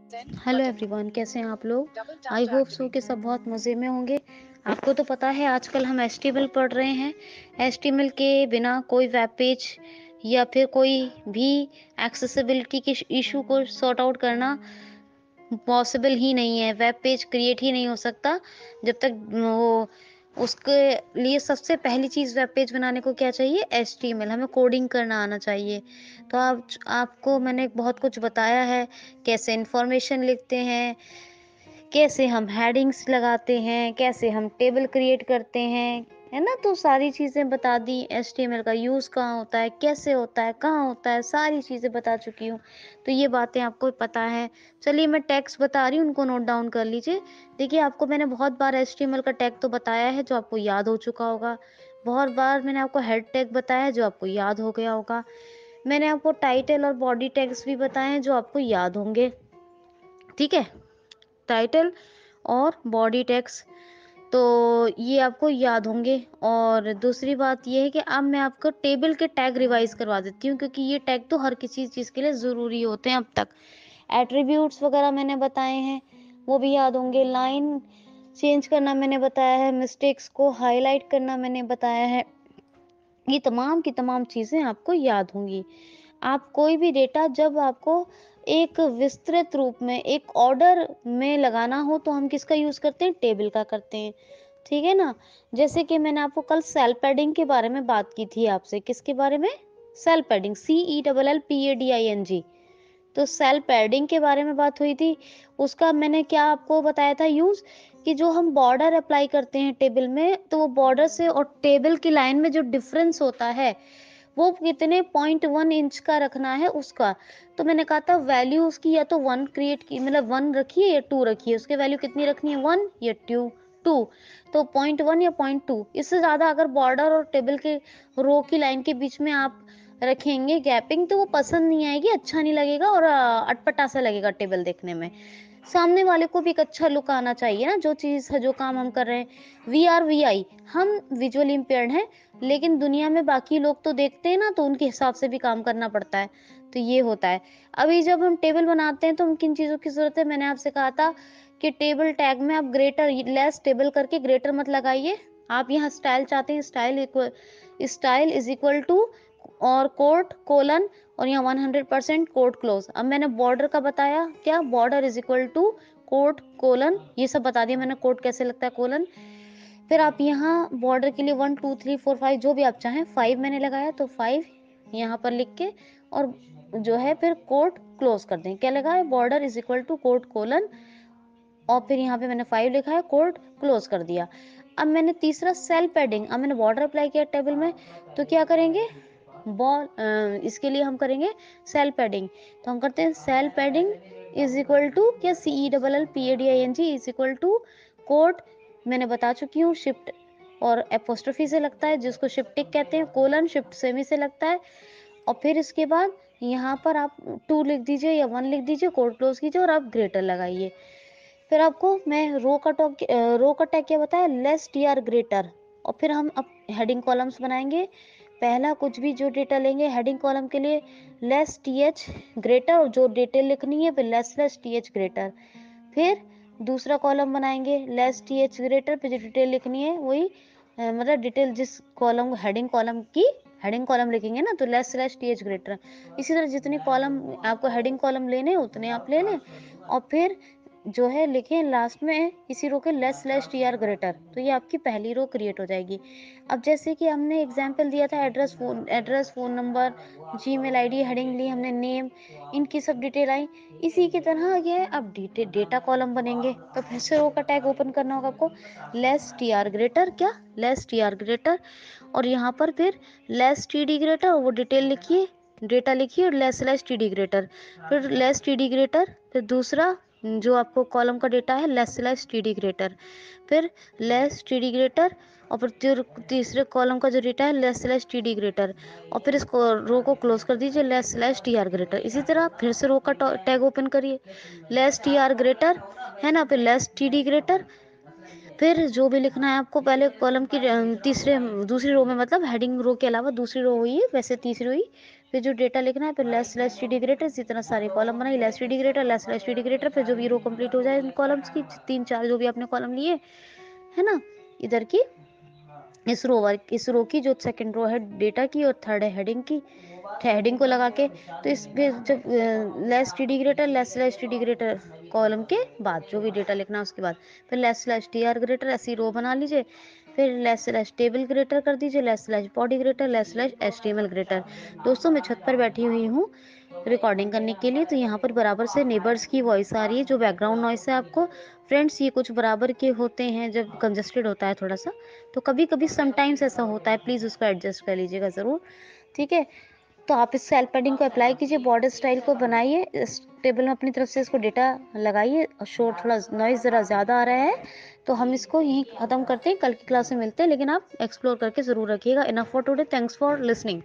Hello everyone, कैसे हैं आप लोग। आई होप सो कि सब बहुत मज़े में होंगे। आपको तो पता है आजकल हम एचटीएमएल पढ़ रहे हैं। एचटीएमएल के बिना कोई वेब पेज या फिर कोई भी एक्सेसिबिलिटी के इशू को सॉर्ट आउट करना पॉसिबल ही नहीं है। वेब पेज क्रिएट ही नहीं हो सकता जब तक वो उसके लिए सबसे पहली चीज़ वेब पेज बनाने को क्या चाहिए, एचटीएमएल। हमें कोडिंग करना आना चाहिए। तो आपको मैंने बहुत कुछ बताया है, कैसे इंफॉर्मेशन लिखते हैं, कैसे हम हेडिंग्स लगाते हैं, कैसे हम टेबल क्रिएट करते हैं, है ना। तो सारी चीज़ें बता दी। एचटीएमएल का यूज़ कहाँ होता है, कैसे होता है, कहाँ होता है, सारी चीज़ें बता चुकी हूँ। तो ये बातें आपको पता है। चलिए मैं टैग्स बता रही हूँ, उनको नोट डाउन कर लीजिए। देखिए, आपको मैंने बहुत बार एचटीएमएल का टैग तो बताया है जो आपको याद हो चुका होगा। बहुत बार मैंने आपको हेड टैग बताया है जो आपको याद हो गया होगा। मैंने आपको टाइटल और बॉडी टैग्स भी बताए हैं जो आपको याद होंगे। ठीक है, टाइटल और बॉडी टैग्स तो ये आपको याद होंगे। और दूसरी बात ये है कि अब मैं आपको टेबल के टैग रिवाइज करवा देती हूँ, क्योंकि ये टैग तो हर किसी चीज़ के लिए ज़रूरी होते हैं अब तक। एट्रीब्यूट्स वगैरह मैंने बताए हैं, वो भी याद होंगे। लाइन चेंज करना मैंने बताया है, मिस्टेक्स को हाईलाइट करना मैंने बताया है। ये तमाम की तमाम चीज़ें आपको याद होंगी। आप कोई भी डेटा जब आपको एक विस्तृत रूप में एक ऑर्डर में लगाना हो तो हम किसका यूज़ करते हैं, टेबल का करते हैं। ठीक है ना। जैसे कि मैंने आपको कल सेल पैडिंग के बारे में बात की थी आपसे। किसके बारे में, सेल पैडिंग, CELLPADING। तो सेल पैडिंग के बारे में बात हुई थी। उसका मैंने क्या आपको बताया था यूज़, कि जो हम बॉर्डर अप्लाई करते हैं टेबल में, तो वो बॉर्डर से और टेबल की लाइन में जो डिफरेंस होता है वो कितने 0.1 इंच का रखना है उसका। तो मैंने कहा था वैल्यू उसकी या तो 1 क्रिएट की, मतलब 1 रखिए या 2 रखिए। उसके वैल्यू कितनी रखनी है, 1 या 2। तो 0.1 या 0.2, इससे ज़्यादा अगर बॉर्डर और टेबल के रो की लाइन के बीच में आप रखेंगे गैपिंग तो वो पसंद नहीं आएगी, अच्छा नहीं लगेगा और अटपटा सा लगेगा टेबल देखने में। सामने वाले को भी एक अच्छा लुक आना चाहिए ना, जो चीज़ है, जो काम हम कर रहे हैं। VRVI, हम विजुअली इम्पेयर्ड हैं, लेकिन दुनिया में बाकी लोग तो देखते हैं ना, तो उनके हिसाब से भी काम करना पड़ता है। तो ये होता है। अभी जब हम टेबल बनाते हैं तो हम किन चीज़ों की ज़रूरत है, मैंने आपसे कहा था कि टेबल टैग में आप ग्रेटर लेस टेबल करके ग्रेटर मत लगाइए। आप यहाँ स्टाइल चाहते हैं, स्टाइल इज इक्वल टू और कोट कोलन और यहाँ 100% कोट क्लोज। अब मैंने बॉर्डर का बताया, क्या border is equal to quote colon, ये सब बता दिया मैंने, कोट कैसे लगता है, कोलन। फिर आप यहाँ बॉर्डर के लिए 1 2 3 4 5 जो भी आप चाहें, 5 मैंने लगाया तो 5 यहाँ पर लिख के, और जो है फिर कोट क्लोज कर दें। क्या लगा है, border is equal to quote colon, और फिर यहाँ पे मैंने 5 लिखा है, कोट क्लोज कर दिया। अब मैंने तीसरा सेल पैडिंग, अब मैंने बॉर्डर अप्लाई किया टेबल में, तो क्या करेंगे, इसके लिए हम करेंगे सेल पैडिंग। तो हम करते हैं cell padding is equal to क्या, CELLPADING is equal to quote, मैंने बता चुकी हूँ, शिफ्ट और एपोस्ट्रोफी से लगता है जिसको शिफ्टिक कहते हैं, कोलन शिफ्ट सेमी से लगता है। और फिर इसके बाद यहाँ पर आप 2 लिख दीजिए या 1 लिख दीजिए, कोट क्लोज कीजिए और आप ग्रेटर लगाइए। फिर आपको मैं रो का टैग क्या बताया, लेस TR ग्रेटर। और फिर हम अब हेडिंग कॉलम्स बनाएंगे। पहला कुछ भी जो डेटा लेंगे हेडिंग कॉलम के लिए, लेस TH ग्रेटर, और जो डिटेल लिखनी है फिर लेस TH ग्रेटर। फिर दूसरा कॉलम बनाएंगे लेस TH ग्रेटर, फिर जो डिटेल लिखनी है वही मतलब डिटेल जिस कॉलम हेडिंग कॉलम की हेडिंग कॉलम लिखेंगे ना, तो लेस TH ग्रेटर। इसी तरह जितनी कॉलम आपको हेडिंग कॉलम लेने उतने आप ले लें, और फिर जो है लिखें लास्ट में इसी रो के लेस TR ग्रेटर। तो ये आपकी पहली रो क्रिएट हो जाएगी। अब जैसे कि हमने एग्जांपल दिया था, address phone number, Gmail ID, heading ली हमने नेम, इनकी सब डिटेल आई। इसी की तरह ये अब डेटा कॉलम बनेंगे। तो फिर से रो का टैग ओपन करना होगा आपको, लेस TR ग्रेटर, क्या, लेस TR ग्रेटर, और यहाँ पर फिर लेस TD ग्रेटर, वो डिटेल लिखिए, डेटा लिखिए और लेस TD ग्रेटर, फिर लेस TD ग्रेटर, फिर दूसरा जो आपको कॉलम का डेटा है लेस TD ग्रेटर, फिर लेस TD ग्रेटर, और फिर तीसरे कॉलम का जो डेटा है लेस TD ग्रेटर, और फिर इस रो को क्लोज कर दीजिए लेस TR ग्रेटर। इसी तरह फिर से रो का टैग ओपन करिए, लेस TR ग्रेटर, है ना, फिर लेस TD ग्रेटर। फिर जो भी लिखना है आपको पहले कॉलम की तीसरे दूसरी रो में, मतलब हेडिंग रो के अलावा दूसरी रो हुई है, वैसे तीसरी हुई, फिर जो डेटा लिखना है, फिर लेस स्लैश टीडी ग्रेटर, इसी तरह सारे कॉलम बनाइए, less TD greater, less slash TD greater, फिर जो भी रो कंप्लीट हो जाए इन कॉलम्स की, 3-4 जो भी आपने कॉलम लिए, है ना, इधर की इस रो की जो सेकंड रो है डेटा की और थर्ड है हेडिंग की, हेडिंग को लगा के, तो इस पे जब less TD greater, less slash TD greater column के बाद जो भी डेटा लिखना है उसके बाद, फिर less slash T R greater, ऐसी रो बना लीजिए, फिर लेस स्लैश टेबल ग्रेटर कर दीजिए, less slash body greater, less slash HTML greater. दोस्तों मैं छत पर बैठी हुई हूँ रिकॉर्डिंग करने के लिए, तो यहाँ पर बराबर से नेबर्स की वॉइस आ रही है, जो बैकग्राउंड नॉइस है आपको फ्रेंड्स, ये कुछ बराबर के होते हैं जब कंजस्टेड होता है थोड़ा सा, तो कभी कभी समटाइम्स ऐसा होता है, प्लीज़ उसको एडजस्ट कर लीजिएगा ज़रूर, ठीक है। तो आप इस सेल पैडिंग को अप्लाई कीजिए, बॉर्डर स्टाइल को बनाइए, इस टेबल में अपनी तरफ से इसको डेटा लगाइए, और शोर थोड़ा नॉइज़ ज़रा ज़्यादा आ रहा है, तो हम इसको यहीं ख़त्म करते हैं, कल की क्लास में मिलते हैं, लेकिन आप एक्सप्लोर करके ज़रूर रखिएगा। Enough for today, thanks for listening.